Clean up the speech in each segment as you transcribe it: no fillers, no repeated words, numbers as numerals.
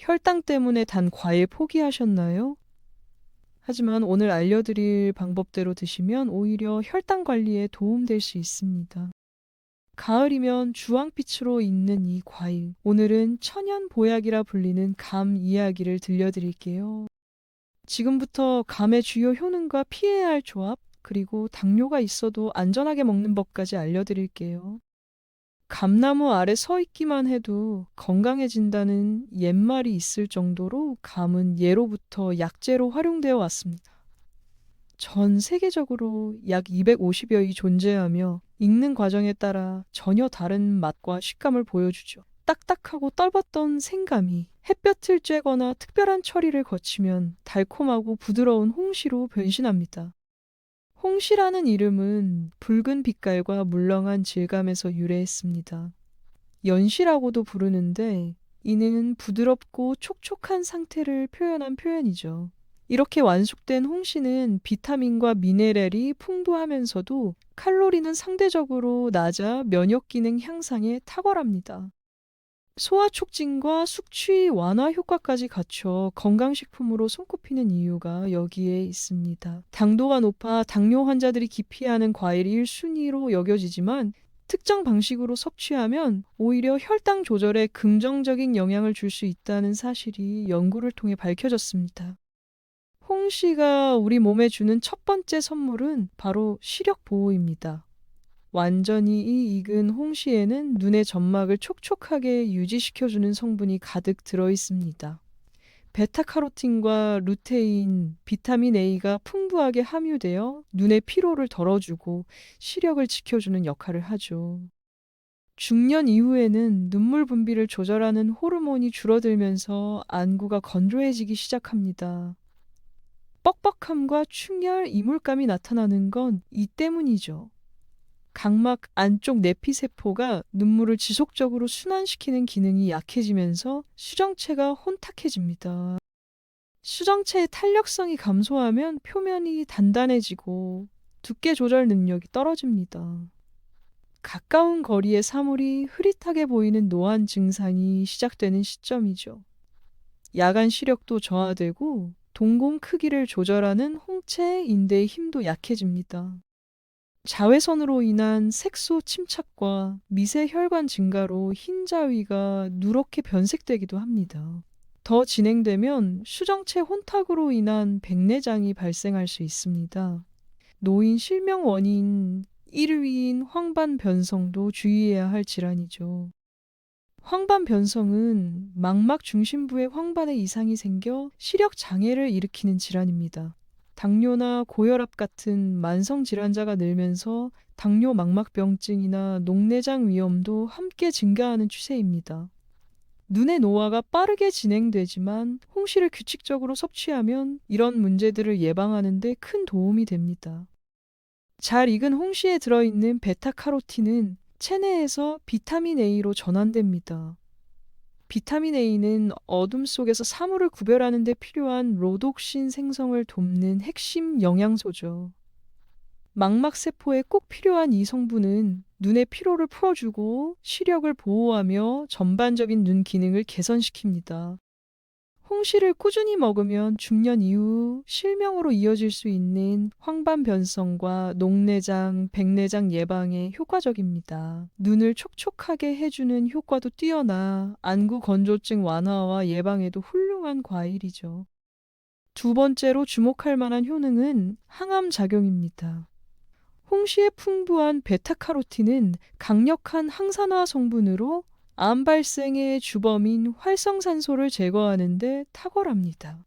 혈당 때문에 단 과일 포기하셨나요? 하지만 오늘 알려드릴 방법대로 드시면 오히려 혈당 관리에 도움될 수 있습니다. 가을이면 주황빛으로 익는 이 과일. 오늘은 천연 보약이라 불리는 감 이야기를 들려드릴게요. 지금부터 감의 주요 효능과 피해야 할 조합, 그리고 당뇨가 있어도 안전하게 먹는 법까지 알려드릴게요. 감나무 아래 서 있기만 해도 건강해진다는 옛말이 있을 정도로 감은 예로부터 약재로 활용되어 왔습니다. 전 세계적으로 약 250여이 존재하며 익는 과정에 따라 전혀 다른 맛과 식감을 보여주죠. 딱딱하고 떫었던 생감이 햇볕을 쬐거나 특별한 처리를 거치면 달콤하고 부드러운 홍시로 변신합니다. 홍시라는 이름은 붉은 빛깔과 물렁한 질감에서 유래했습니다. 연시라고도 부르는데 이는 부드럽고 촉촉한 상태를 표현한 표현이죠. 이렇게 완숙된 홍시는 비타민과 미네랄이 풍부하면서도 칼로리는 상대적으로 낮아 면역 기능 향상에 탁월합니다. 소화 촉진과 숙취 완화 효과까지 갖춰 건강식품으로 손꼽히는 이유가 여기에 있습니다. 당도가 높아 당뇨 환자들이 기피하는 과일이 1순위로 여겨지지만 특정 방식으로 섭취하면 오히려 혈당 조절에 긍정적인 영향을 줄 수 있다는 사실이 연구를 통해 밝혀졌습니다. 홍시가 우리 몸에 주는 첫 번째 선물은 바로 시력 보호입니다. 완전히 익은 홍시에는 눈의 점막을 촉촉하게 유지시켜주는 성분이 가득 들어 있습니다. 베타카로틴과 루테인, 비타민 A가 풍부하게 함유되어 눈의 피로를 덜어주고 시력을 지켜주는 역할을 하죠. 중년 이후에는 눈물 분비를 조절하는 호르몬이 줄어들면서 안구가 건조해지기 시작합니다. 뻑뻑함과 충혈, 이물감이 나타나는 건 이 때문이죠. 각막 안쪽 내피세포가 눈물을 지속적으로 순환시키는 기능이 약해지면서 수정체가 혼탁해집니다. 수정체의 탄력성이 감소하면 표면이 단단해지고 두께 조절 능력이 떨어집니다. 가까운 거리의 사물이 흐릿하게 보이는 노안 증상이 시작되는 시점이죠. 야간 시력도 저하되고 동공 크기를 조절하는 홍채 인대의 힘도 약해집니다. 자외선으로 인한 색소 침착과 미세 혈관 증가로 흰자위가 누렇게 변색되기도 합니다. 더 진행되면 수정체 혼탁으로 인한 백내장이 발생할 수 있습니다. 노인 실명 원인 1위인 황반 변성도 주의해야 할 질환이죠. 황반 변성은 망막 중심부의 황반에 이상이 생겨 시력 장애를 일으키는 질환입니다. 당뇨나 고혈압 같은 만성 질환자가 늘면서 당뇨 망막병증이나 녹내장 위험도 함께 증가하는 추세입니다. 눈의 노화가 빠르게 진행되지만 홍시를 규칙적으로 섭취하면 이런 문제들을 예방하는 데 큰 도움이 됩니다. 잘 익은 홍시에 들어있는 베타카로틴은 체내에서 비타민 A로 전환됩니다. 비타민 A는 어둠 속에서 사물을 구별하는 데 필요한 로독신 생성을 돕는 핵심 영양소죠. 망막세포에 꼭 필요한 이 성분은 눈의 피로를 풀어주고 시력을 보호하며 전반적인 눈 기능을 개선시킵니다. 홍시를 꾸준히 먹으면 중년 이후 실명으로 이어질 수 있는 황반 변성과 녹내장, 백내장 예방에 효과적입니다. 눈을 촉촉하게 해주는 효과도 뛰어나 안구 건조증 완화와 예방에도 훌륭한 과일이죠. 두 번째로 주목할 만한 효능은 항암 작용입니다. 홍시에 풍부한 베타카로틴은 강력한 항산화 성분으로 암 발생의 주범인 활성산소를 제거하는 데 탁월합니다.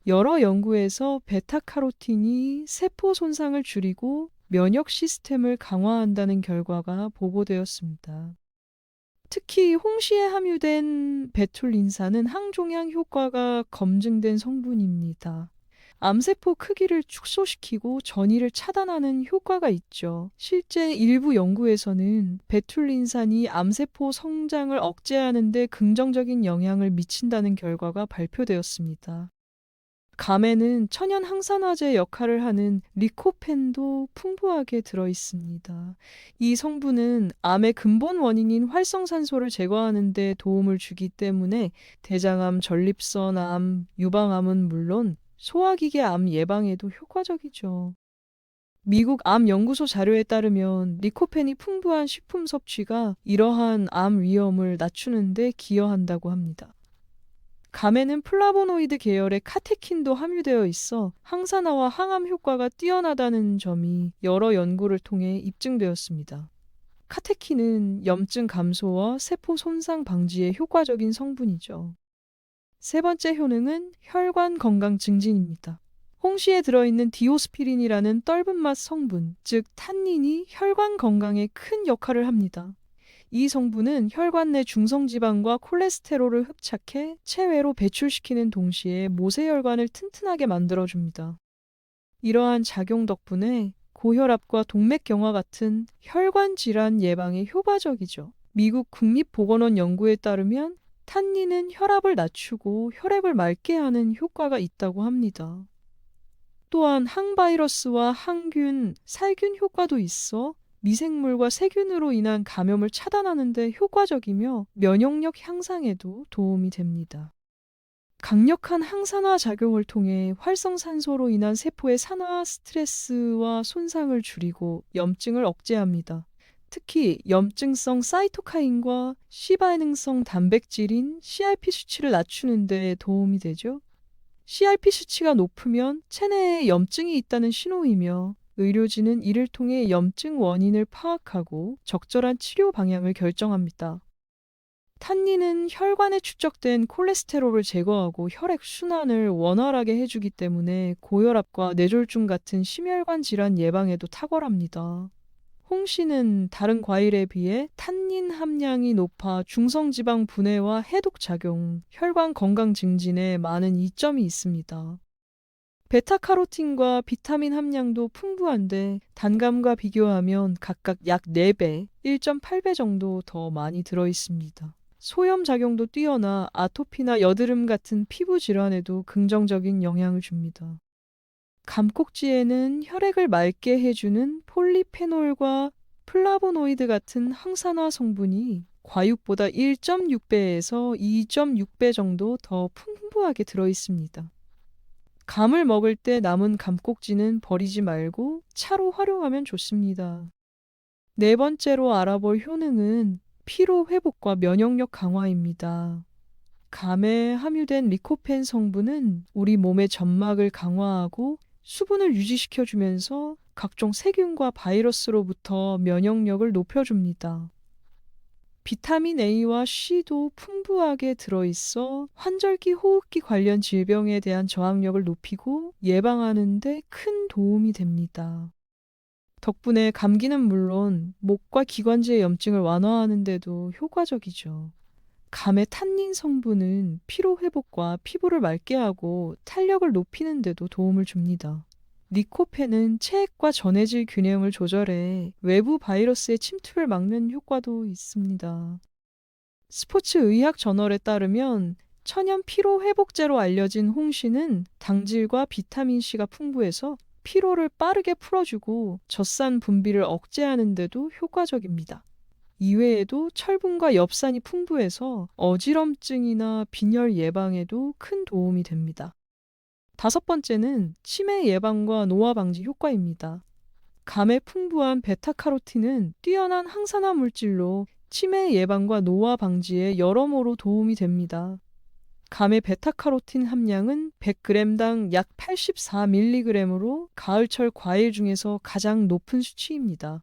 여러 연구에서 베타카로틴이 세포 손상을 줄이고 면역 시스템을 강화한다는 결과가 보고되었습니다. 특히 홍시에 함유된 베툴린산은 항종양 효과가 검증된 성분입니다. 암세포 크기를 축소시키고 전이를 차단하는 효과가 있죠. 실제 일부 연구에서는 베툴린산이 암세포 성장을 억제하는 데 긍정적인 영향을 미친다는 결과가 발표되었습니다. 감에는 천연 항산화제 역할을 하는 리코펜도 풍부하게 들어 있습니다. 이 성분은 암의 근본 원인인 활성산소를 제거하는 데 도움을 주기 때문에 대장암, 전립선 암, 유방암은 물론 소화기계 암 예방에도 효과적이죠. 미국 암연구소 자료에 따르면 리코펜이 풍부한 식품 섭취가 이러한 암 위험을 낮추는 데 기여한다고 합니다. 감에는 플라보노이드 계열의 카테킨도 함유되어 있어 항산화와 항암 효과가 뛰어나다는 점이 여러 연구를 통해 입증되었습니다. 카테킨은 염증 감소와 세포 손상 방지에 효과적인 성분이죠. 세 번째 효능은 혈관 건강 증진입니다. 홍시에 들어있는 디오스피린이라는 떫은 맛 성분, 즉 탄닌이 혈관 건강에 큰 역할을 합니다. 이 성분은 혈관 내 중성지방과 콜레스테롤을 흡착해 체외로 배출시키는 동시에 모세혈관을 튼튼하게 만들어줍니다. 이러한 작용 덕분에 고혈압과 동맥경화 같은 혈관 질환 예방에 효과적이죠. 미국 국립보건원 연구에 따르면 탄닌은 혈압을 낮추고 혈액을 맑게 하는 효과가 있다고 합니다. 또한 항바이러스와 항균, 살균 효과도 있어 미생물과 세균으로 인한 감염을 차단하는 데 효과적이며 면역력 향상에도 도움이 됩니다. 강력한 항산화 작용을 통해 활성산소로 인한 세포의 산화 스트레스와 손상을 줄이고 염증을 억제합니다. 특히 염증성 사이토카인과 C반응성 단백질인 CRP 수치를 낮추는 데 도움이 되죠. CRP 수치가 높으면 체내에 염증이 있다는 신호이며 의료진은 이를 통해 염증 원인을 파악하고 적절한 치료 방향을 결정합니다. 탄닌은 혈관에 축적된 콜레스테롤을 제거하고 혈액 순환을 원활하게 해주기 때문에 고혈압과 뇌졸중 같은 심혈관 질환 예방에도 탁월합니다. 홍시는 다른 과일에 비해 탄닌 함량이 높아 중성지방 분해와 해독 작용, 혈관 건강 증진에 많은 이점이 있습니다. 베타카로틴과 비타민 함량도 풍부한데 단감과 비교하면 각각 약 4배, 1.8배 정도 더 많이 들어 있습니다. 소염 작용도 뛰어나 아토피나 여드름 같은 피부 질환에도 긍정적인 영향을 줍니다. 감꼭지에는 혈액을 맑게 해주는 폴리페놀과 플라보노이드 같은 항산화 성분이 과육보다 1.6배에서 2.6배 정도 더 풍부하게 들어 있습니다. 감을 먹을 때 남은 감꼭지는 버리지 말고 차로 활용하면 좋습니다. 네 번째로 알아볼 효능은 피로 회복과 면역력 강화입니다. 감에 함유된 리코펜 성분은 우리 몸의 점막을 강화하고 수분을 유지시켜주면서 각종 세균과 바이러스로부터 면역력을 높여줍니다. 비타민 A와 C도 풍부하게 들어있어 환절기 호흡기 관련 질병에 대한 저항력을 높이고 예방하는 데 큰 도움이 됩니다. 덕분에 감기는 물론 목과 기관지의 염증을 완화하는 데도 효과적이죠. 감의 탄닌 성분은 피로 회복과 피부를 맑게 하고 탄력을 높이는 데도 도움을 줍니다. 리코펜은 체액과 전해질 균형을 조절해 외부 바이러스의 침투를 막는 효과도 있습니다. 스포츠 의학 저널에 따르면 천연 피로 회복제로 알려진 홍시는 당질과 비타민C가 풍부해서 피로를 빠르게 풀어주고 젖산 분비를 억제하는 데도 효과적입니다. 이외에도 철분과 엽산이 풍부해서 어지럼증이나 빈혈 예방에도 큰 도움이 됩니다. 다섯 번째는 치매 예방과 노화 방지 효과입니다. 감에 풍부한 베타카로틴은 뛰어난 항산화 물질로 치매 예방과 노화 방지에 여러모로 도움이 됩니다. 감의 베타카로틴 함량은 100g당 약 84mg으로 가을철 과일 중에서 가장 높은 수치입니다.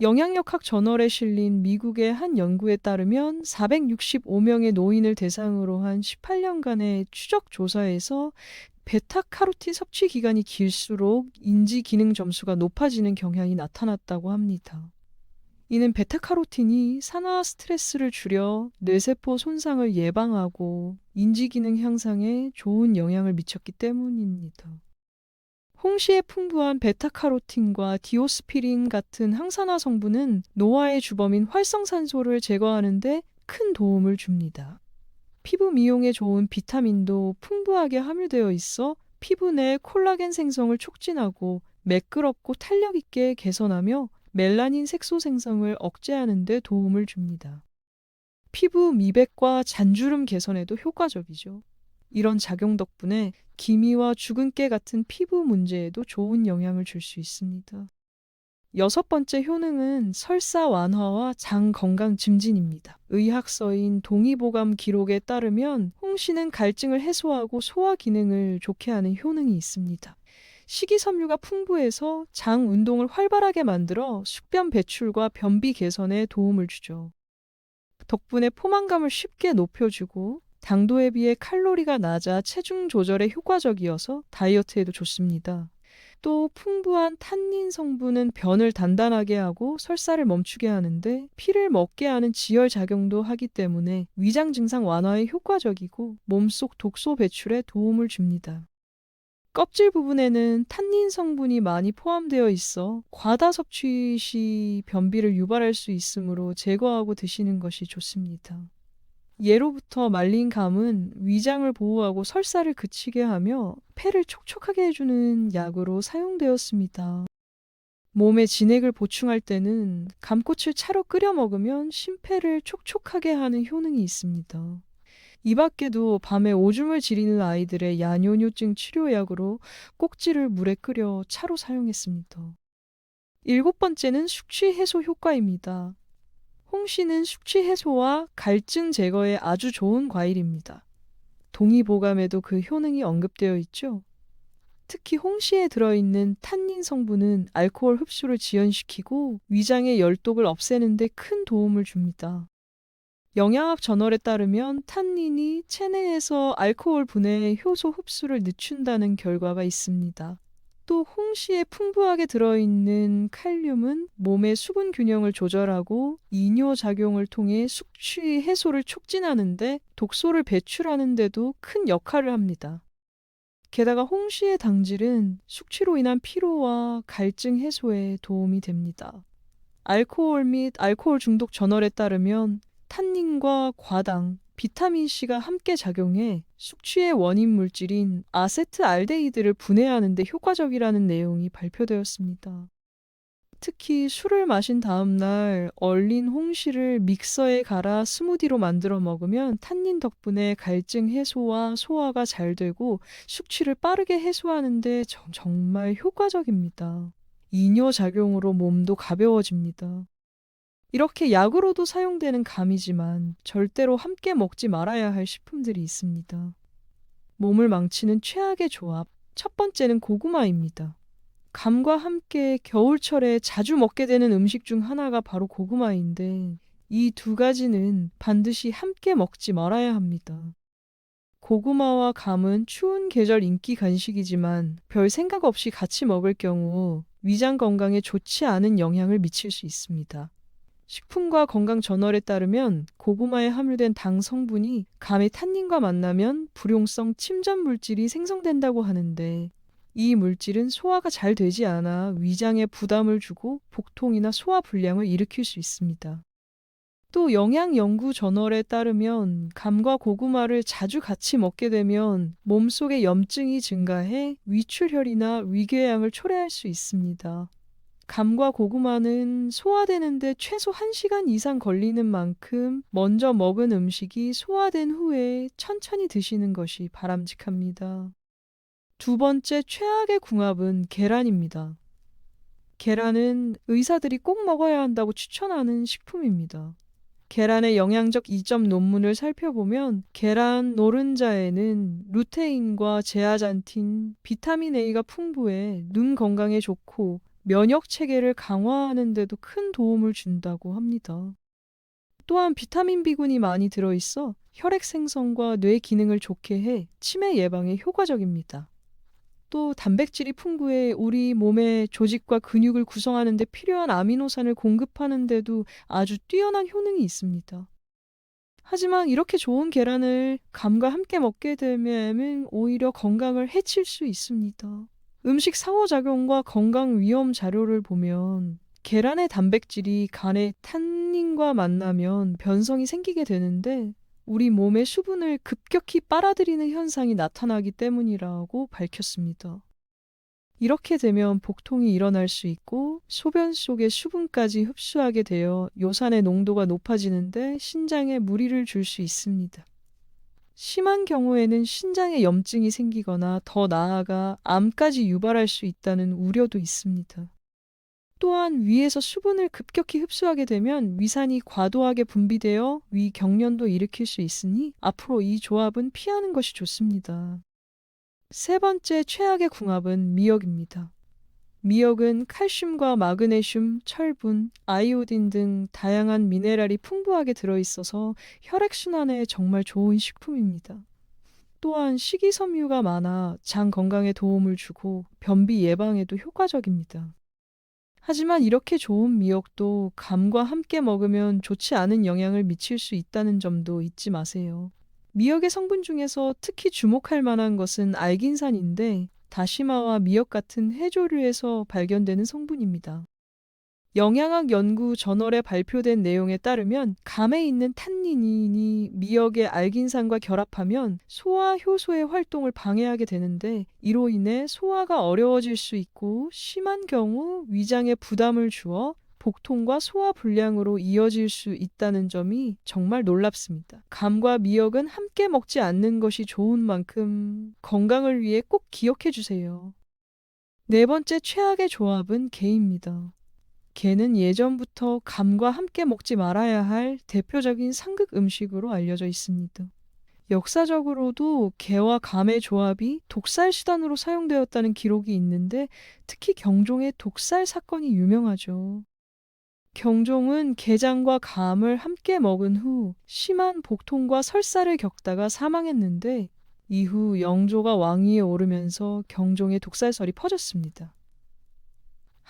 영양역학 저널에 실린 미국의 한 연구에 따르면 465명의 노인을 대상으로 한 18년간의 추적 조사에서 베타카로틴 섭취 기간이 길수록 인지 기능 점수가 높아지는 경향이 나타났다고 합니다. 이는 베타카로틴이 산화 스트레스를 줄여 뇌세포 손상을 예방하고 인지 기능 향상에 좋은 영향을 미쳤기 때문입니다. 홍시에 풍부한 베타카로틴과 디오스피린 같은 항산화 성분은 노화의 주범인 활성산소를 제거하는 데 큰 도움을 줍니다. 피부 미용에 좋은 비타민도 풍부하게 함유되어 있어 피부 내 콜라겐 생성을 촉진하고 매끄럽고 탄력 있게 개선하며 멜라닌 색소 생성을 억제하는 데 도움을 줍니다. 피부 미백과 잔주름 개선에도 효과적이죠. 이런 작용 덕분에 기미와 주근깨 같은 피부 문제에도 좋은 영향을 줄 수 있습니다. 여섯 번째 효능은 설사 완화와 장 건강 증진입니다. 의학서인 동의보감 기록에 따르면 홍시는 갈증을 해소하고 소화 기능을 좋게 하는 효능이 있습니다. 식이섬유가 풍부해서 장 운동을 활발하게 만들어 숙변 배출과 변비 개선에 도움을 주죠. 덕분에 포만감을 쉽게 높여주고 당도에 비해 칼로리가 낮아 체중 조절에 효과적이어서 다이어트에도 좋습니다. 또 풍부한 탄닌 성분은 변을 단단하게 하고 설사를 멈추게 하는데 피를 먹게 하는 지혈 작용도 하기 때문에 위장 증상 완화에 효과적이고 몸속 독소 배출에 도움을 줍니다. 껍질 부분에는 탄닌 성분이 많이 포함되어 있어 과다 섭취 시 변비를 유발할 수 있으므로 제거하고 드시는 것이 좋습니다. 예로부터 말린 감은 위장을 보호하고 설사를 그치게 하며 폐를 촉촉하게 해주는 약으로 사용되었습니다. 몸에 진액을 보충할 때는 감꽃을 차로 끓여 먹으면 심폐를 촉촉하게 하는 효능이 있습니다. 이 밖에도 밤에 오줌을 지리는 아이들의 야뇨뇨증 치료약으로 꼭지를 물에 끓여 차로 사용했습니다. 일곱 번째는 숙취 해소 효과입니다. 홍시는 숙취 해소와 갈증 제거에 아주 좋은 과일입니다. 동의보감에도 그 효능이 언급되어 있죠. 특히 홍시에 들어있는 탄닌 성분은 알코올 흡수를 지연시키고 위장의 열독을 없애는 데 큰 도움을 줍니다. 영양학 저널에 따르면 탄닌이 체내에서 알코올 분해의 효소 흡수를 늦춘다는 결과가 있습니다. 또 홍시에 풍부하게 들어있는 칼륨은 몸의 수분 균형을 조절하고 이뇨 작용을 통해 숙취 해소를 촉진하는데 독소를 배출하는 데도 큰 역할을 합니다. 게다가 홍시의 당질은 숙취로 인한 피로와 갈증 해소에 도움이 됩니다. 알코올 및 알코올 중독 저널에 따르면 탄닌과 과당, 비타민C가 함께 작용해 숙취의 원인 물질인 아세트알데히드를 분해하는 데 효과적이라는 내용이 발표되었습니다. 특히 술을 마신 다음 날 얼린 홍시를 믹서에 갈아 스무디로 만들어 먹으면 탄닌 덕분에 갈증 해소와 소화가 잘 되고 숙취를 빠르게 해소하는 데 정말 효과적입니다. 이뇨 작용으로 몸도 가벼워집니다. 이렇게 약으로도 사용되는 감이지만 절대로 함께 먹지 말아야 할 식품들이 있습니다. 몸을 망치는 최악의 조합. 첫 번째는 고구마입니다. 감과 함께 겨울철에 자주 먹게 되는 음식 중 하나가 바로 고구마인데 이 두 가지는 반드시 함께 먹지 말아야 합니다. 고구마와 감은 추운 계절 인기 간식이지만 별 생각 없이 같이 먹을 경우 위장 건강에 좋지 않은 영향을 미칠 수 있습니다. 식품과 건강 저널에 따르면 고구마에 함유된 당 성분이 감의 탄닌과 만나면 불용성 침전 물질이 생성된다고 하는데 이 물질은 소화가 잘 되지 않아 위장에 부담을 주고 복통이나 소화 불량을 일으킬 수 있습니다. 또 영양 연구 저널에 따르면 감과 고구마를 자주 같이 먹게 되면 몸속의 염증이 증가해 위출혈이나 위궤양을 초래할 수 있습니다. 감과 고구마는 소화되는데 최소 1시간 이상 걸리는 만큼 먼저 먹은 음식이 소화된 후에 천천히 드시는 것이 바람직합니다. 두 번째 최악의 궁합은 계란입니다. 계란은 의사들이 꼭 먹어야 한다고 추천하는 식품입니다. 계란의 영양적 이점 논문을 살펴보면 계란 노른자에는 루테인과 제아잔틴, 비타민 A가 풍부해 눈 건강에 좋고 면역 체계를 강화하는 데도 큰 도움을 준다고 합니다. 또한 비타민 B군이 많이 들어있어 혈액 생성과 뇌 기능을 좋게 해 치매 예방에 효과적입니다. 또 단백질이 풍부해 우리 몸의 조직과 근육을 구성하는 데 필요한 아미노산을 공급하는 데도 아주 뛰어난 효능이 있습니다. 하지만 이렇게 좋은 계란을 감과 함께 먹게 되면 오히려 건강을 해칠 수 있습니다. 음식 상호작용과 건강 위험 자료를 보면 계란의 단백질이 간의 탄닌과 만나면 변성이 생기게 되는데 우리 몸의 수분을 급격히 빨아들이는 현상이 나타나기 때문이라고 밝혔습니다. 이렇게 되면 복통이 일어날 수 있고 소변 속의 수분까지 흡수하게 되어 요산의 농도가 높아지는데 신장에 무리를 줄 수 있습니다. 심한 경우에는 신장에 염증이 생기거나 더 나아가 암까지 유발할 수 있다는 우려도 있습니다. 또한 위에서 수분을 급격히 흡수하게 되면 위산이 과도하게 분비되어 위 경련도 일으킬 수 있으니 앞으로 이 조합은 피하는 것이 좋습니다. 세 번째 최악의 궁합은 미역입니다. 미역은 칼슘과 마그네슘, 철분, 아이오딘 등 다양한 미네랄이 풍부하게 들어있어서 혈액순환에 정말 좋은 식품입니다. 또한 식이섬유가 많아 장 건강에 도움을 주고 변비 예방에도 효과적입니다. 하지만 이렇게 좋은 미역도 감과 함께 먹으면 좋지 않은 영향을 미칠 수 있다는 점도 잊지 마세요. 미역의 성분 중에서 특히 주목할 만한 것은 알긴산인데 다시마와 미역 같은 해조류에서 발견되는 성분입니다. 영양학 연구 저널에 발표된 내용에 따르면 감에 있는 탄닌이 미역의 알긴산과 결합하면 소화 효소의 활동을 방해하게 되는데 이로 인해 소화가 어려워질 수 있고 심한 경우 위장에 부담을 주어 복통과 소화 불량으로 이어질 수 있다는 점이 정말 놀랍습니다. 감과 미역은 함께 먹지 않는 것이 좋은 만큼 건강을 위해 꼭 기억해 주세요. 네 번째 최악의 조합은 게입니다. 게는 예전부터 감과 함께 먹지 말아야 할 대표적인 상극 음식으로 알려져 있습니다. 역사적으로도 게와 감의 조합이 독살 수단으로 사용되었다는 기록이 있는데 특히 경종의 독살 사건이 유명하죠. 경종은 게장과 감을 함께 먹은 후 심한 복통과 설사를 겪다가 사망했는데 이후 영조가 왕위에 오르면서 경종의 독살설이 퍼졌습니다.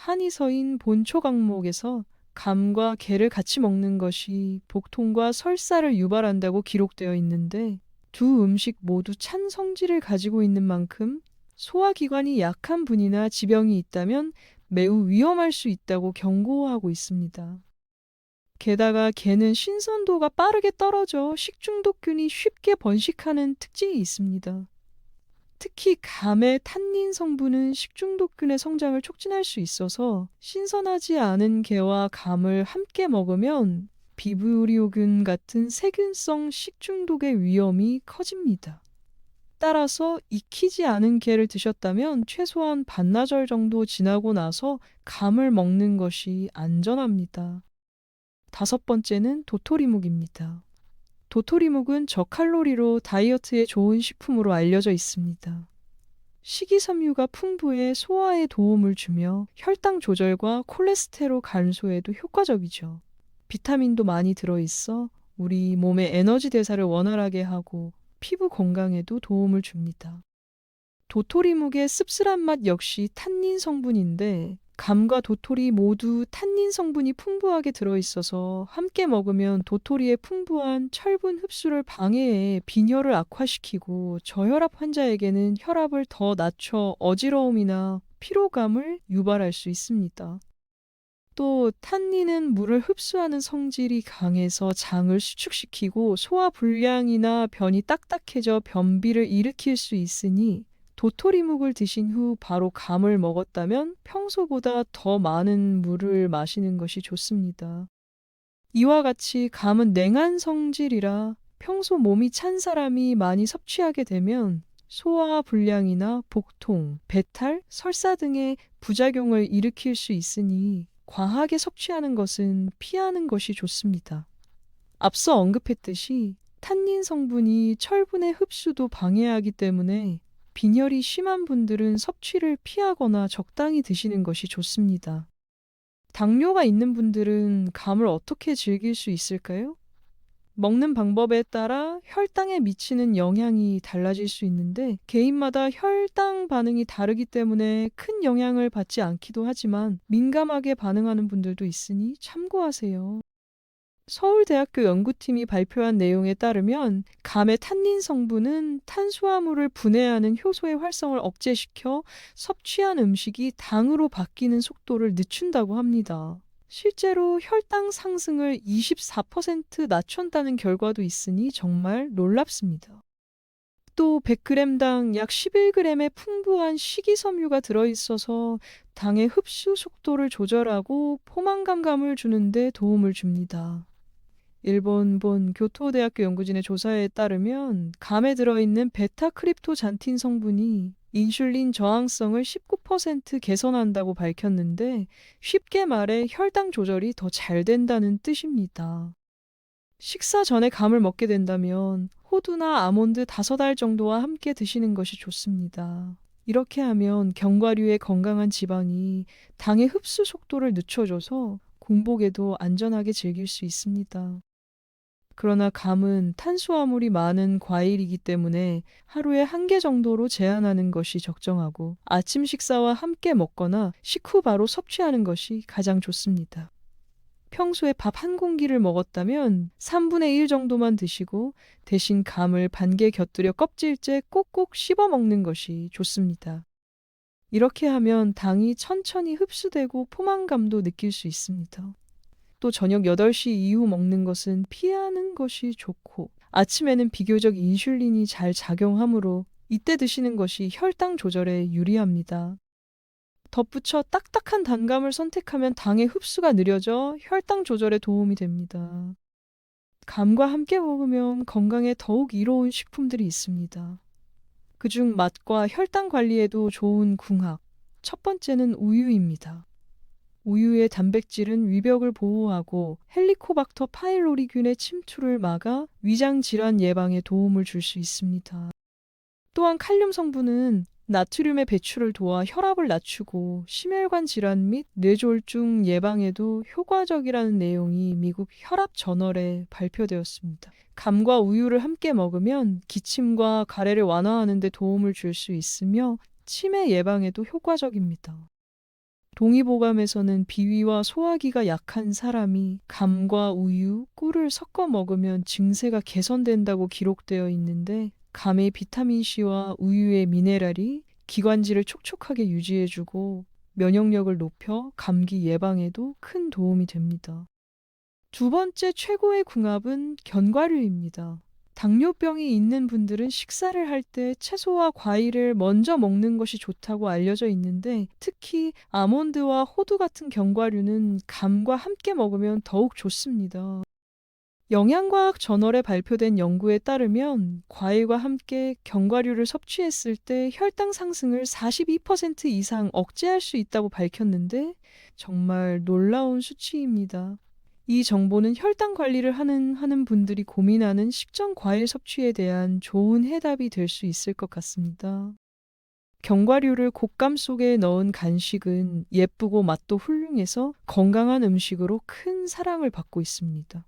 한의서인 본초강목에서 감과 게를 같이 먹는 것이 복통과 설사를 유발한다고 기록되어 있는데 두 음식 모두 찬 성질을 가지고 있는 만큼 소화기관이 약한 분이나 지병이 있다면 매우 위험할 수 있다고 경고하고 있습니다. 게다가 게는 신선도가 빠르게 떨어져 식중독균이 쉽게 번식하는 특징이 있습니다. 특히 감의 탄닌 성분은 식중독균의 성장을 촉진할 수 있어서 신선하지 않은 게와 감을 함께 먹으면 비브리오균 같은 세균성 식중독의 위험이 커집니다. 따라서 익히지 않은 게를 드셨다면 최소한 반나절 정도 지나고 나서 감을 먹는 것이 안전합니다. 다섯 번째는 도토리묵입니다. 도토리묵은 저칼로리로 다이어트에 좋은 식품으로 알려져 있습니다. 식이섬유가 풍부해 소화에 도움을 주며 혈당 조절과 콜레스테롤 감소에도 효과적이죠. 비타민도 많이 들어있어 우리 몸의 에너지 대사를 원활하게 하고 피부 건강에도 도움을 줍니다. 도토리묵의 씁쓸한 맛 역시 탄닌 성분인데 감과 도토리 모두 탄닌 성분이 풍부하게 들어있어서 함께 먹으면 도토리의 풍부한 철분 흡수를 방해해 빈혈을 악화시키고 저혈압 환자에게는 혈압을 더 낮춰 어지러움이나 피로감을 유발할 수 있습니다. 또 탄닌은 물을 흡수하는 성질이 강해서 장을 수축시키고 소화 불량이나 변이 딱딱해져 변비를 일으킬 수 있으니 도토리묵을 드신 후 바로 감을 먹었다면 평소보다 더 많은 물을 마시는 것이 좋습니다. 이와 같이 감은 냉한 성질이라 평소 몸이 찬 사람이 많이 섭취하게 되면 소화 불량이나 복통, 배탈, 설사 등의 부작용을 일으킬 수 있으니 과하게 섭취하는 것은 피하는 것이 좋습니다. 앞서 언급했듯이 탄닌 성분이 철분의 흡수도 방해하기 때문에 빈혈이 심한 분들은 섭취를 피하거나 적당히 드시는 것이 좋습니다. 당뇨가 있는 분들은 감을 어떻게 즐길 수 있을까요? 먹는 방법에 따라 혈당에 미치는 영향이 달라질 수 있는데 개인마다 혈당 반응이 다르기 때문에 큰 영향을 받지 않기도 하지만 민감하게 반응하는 분들도 있으니 참고하세요. 서울대학교 연구팀이 발표한 내용에 따르면 감의 탄닌 성분은 탄수화물을 분해하는 효소의 활성을 억제시켜 섭취한 음식이 당으로 바뀌는 속도를 늦춘다고 합니다. 실제로 혈당 상승을 24% 낮춘다는 결과도 있으니 정말 놀랍습니다. 또 100g당 약 11g의 풍부한 식이섬유가 들어있어서 당의 흡수 속도를 조절하고 포만감감을 주는 데 도움을 줍니다. 일본 교토대학교 연구진의 조사에 따르면 감에 들어있는 베타크립토잔틴 성분이 인슐린 저항성을 19% 개선한다고 밝혔는데 쉽게 말해 혈당 조절이 더 잘 된다는 뜻입니다. 식사 전에 감을 먹게 된다면 호두나 아몬드 5알 정도와 함께 드시는 것이 좋습니다. 이렇게 하면 견과류의 건강한 지방이 당의 흡수 속도를 늦춰줘서 공복에도 안전하게 즐길 수 있습니다. 그러나 감은 탄수화물이 많은 과일이기 때문에 하루에 1개 정도로 제한하는 것이 적정하고 아침 식사와 함께 먹거나 식후 바로 섭취하는 것이 가장 좋습니다. 평소에 밥 1공기를 먹었다면 3분의 1 정도만 드시고 대신 감을 반 개 곁들여 껍질째 꼭꼭 씹어 먹는 것이 좋습니다. 이렇게 하면 당이 천천히 흡수되고 포만감도 느낄 수 있습니다. 또 저녁 8시 이후 먹는 것은 피하는 것이 좋고 아침에는 비교적 인슐린이 잘 작용하므로 이때 드시는 것이 혈당 조절에 유리합니다. 덧붙여 딱딱한 단감을 선택하면 당의 흡수가 느려져 혈당 조절에 도움이 됩니다. 감과 함께 먹으면 건강에 더욱 이로운 식품들이 있습니다. 그중 맛과 혈당 관리에도 좋은 궁합. 첫 번째는 우유입니다. 우유의 단백질은 위벽을 보호하고 헬리코박터 파일로리균의 침투를 막아 위장 질환 예방에 도움을 줄 수 있습니다. 또한 칼륨 성분은 나트륨의 배출을 도와 혈압을 낮추고 심혈관 질환 및 뇌졸중 예방에도 효과적이라는 내용이 미국 혈압 저널에 발표되었습니다. 감과 우유를 함께 먹으면 기침과 가래를 완화하는 데 도움을 줄 수 있으며 치매 예방에도 효과적입니다. 동의보감에서는 비위와 소화기가 약한 사람이 감과 우유, 꿀을 섞어 먹으면 증세가 개선된다고 기록되어 있는데 감의 비타민C와 우유의 미네랄이 기관지를 촉촉하게 유지해주고 면역력을 높여 감기 예방에도 큰 도움이 됩니다. 두 번째 최고의 궁합은 견과류입니다. 당뇨병이 있는 분들은 식사를 할 때 채소와 과일을 먼저 먹는 것이 좋다고 알려져 있는데 특히 아몬드와 호두 같은 견과류는 감과 함께 먹으면 더욱 좋습니다. 영양과학 저널에 발표된 연구에 따르면 과일과 함께 견과류를 섭취했을 때 혈당 상승을 42% 이상 억제할 수 있다고 밝혔는데 정말 놀라운 수치입니다. 이 정보는 혈당 관리를 하는 분들이 고민하는 식전 과일 섭취에 대한 좋은 해답이 될 수 있을 것 같습니다. 견과류를 곶감 속에 넣은 간식은 예쁘고 맛도 훌륭해서 건강한 음식으로 큰 사랑을 받고 있습니다.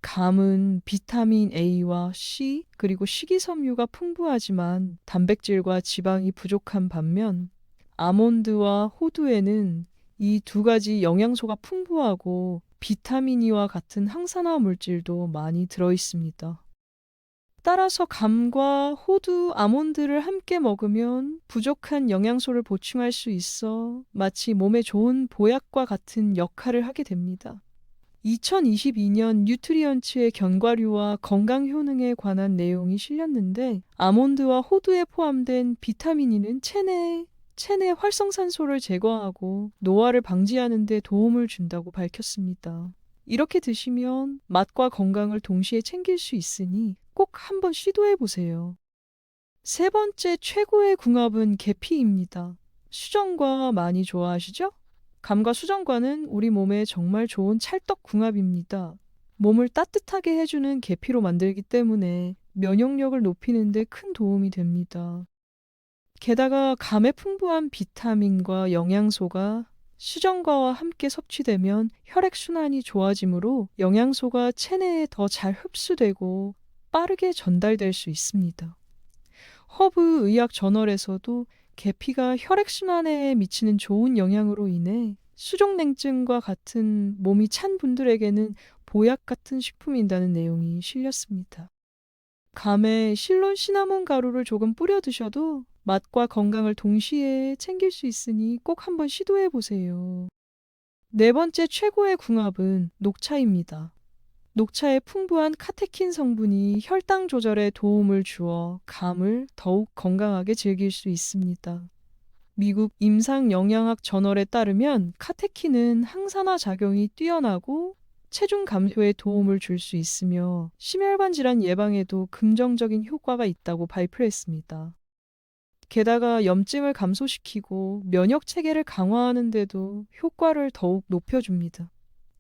감은 비타민 A와 C 그리고 식이섬유가 풍부하지만 단백질과 지방이 부족한 반면 아몬드와 호두에는 이 두 가지 영양소가 풍부하고 비타민E와 같은 항산화 물질도 많이 들어 있습니다. 따라서 감과 호두, 아몬드를 함께 먹으면 부족한 영양소를 보충할 수 있어 마치 몸에 좋은 보약과 같은 역할을 하게 됩니다. 2022년 뉴트리언츠의 견과류와 건강 효능에 관한 내용이 실렸는데 아몬드와 호두에 포함된 비타민 E는 체내 활성산소를 제거하고 노화를 방지하는 데 도움을 준다고 밝혔습니다. 이렇게 드시면 맛과 건강을 동시에 챙길 수 있으니 꼭 한번 시도해 보세요. 세 번째 최고의 궁합은 계피입니다. 수정과 많이 좋아하시죠? 감과 수정과는 우리 몸에 정말 좋은 찰떡궁합입니다. 몸을 따뜻하게 해주는 계피로 만들기 때문에 면역력을 높이는 데 큰 도움이 됩니다. 게다가 감에 풍부한 비타민과 영양소가 수정과와 함께 섭취되면 혈액순환이 좋아지므로 영양소가 체내에 더 잘 흡수되고 빠르게 전달될 수 있습니다. 허브 의학 저널에서도 계피가 혈액순환에 미치는 좋은 영향으로 인해 수족냉증과 같은 몸이 찬 분들에게는 보약 같은 식품인다는 내용이 실렸습니다. 감에 실론 시나몬 가루를 조금 뿌려 드셔도 맛과 건강을 동시에 챙길 수 있으니 꼭 한번 시도해 보세요. 네 번째 최고의 궁합은 녹차입니다. 녹차의 풍부한 카테킨 성분이 혈당 조절에 도움을 주어 감을 더욱 건강하게 즐길 수 있습니다. 미국 임상영양학 저널에 따르면 카테킨은 항산화 작용이 뛰어나고 체중 감소에 도움을 줄 수 있으며 심혈관 질환 예방에도 긍정적인 효과가 있다고 발표했습니다. 게다가 염증을 감소시키고 면역 체계를 강화하는 데도 효과를 더욱 높여줍니다.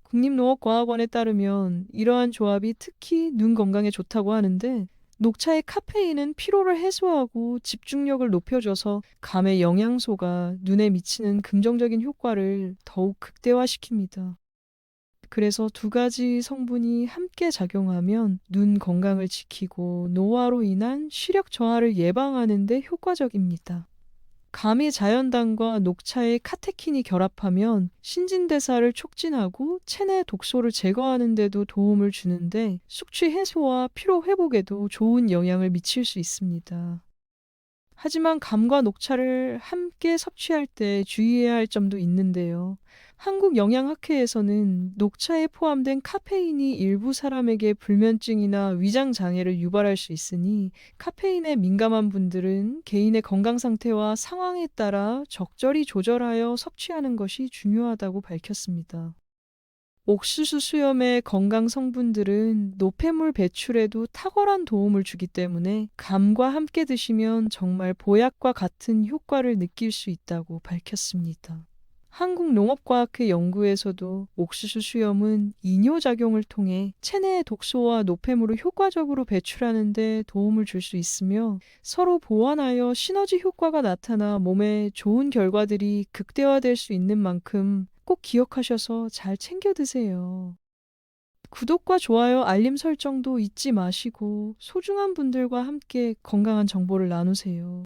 국립농업과학원에 따르면 이러한 조합이 특히 눈 건강에 좋다고 하는데, 녹차의 카페인은 피로를 해소하고 집중력을 높여줘서 감의 영양소가 눈에 미치는 긍정적인 효과를 더욱 극대화시킵니다. 그래서 두 가지 성분이 함께 작용하면 눈 건강을 지키고 노화로 인한 시력 저하를 예방하는 데 효과적입니다. 감의 자연당과 녹차의 카테킨이 결합하면 신진대사를 촉진하고 체내 독소를 제거하는 데도 도움을 주는데 숙취 해소와 피로 회복에도 좋은 영향을 미칠 수 있습니다. 하지만 감과 녹차를 함께 섭취할 때 주의해야 할 점도 있는데요. 한국영양학회에서는 녹차에 포함된 카페인이 일부 사람에게 불면증이나 위장 장애를 유발할 수 있으니 카페인에 민감한 분들은 개인의 건강 상태와 상황에 따라 적절히 조절하여 섭취하는 것이 중요하다고 밝혔습니다. 옥수수 수염의 건강 성분들은 노폐물 배출에도 탁월한 도움을 주기 때문에 감과 함께 드시면 정말 보약과 같은 효과를 느낄 수 있다고 밝혔습니다. 한국농업과학회 연구에서도 옥수수 수염은 이뇨작용을 통해 체내의 독소와 노폐물을 효과적으로 배출하는 데 도움을 줄 수 있으며 서로 보완하여 시너지 효과가 나타나 몸에 좋은 결과들이 극대화될 수 있는 만큼 꼭 기억하셔서 잘 챙겨 드세요. 구독과 좋아요, 알림 설정도 잊지 마시고 소중한 분들과 함께 건강한 정보를 나누세요.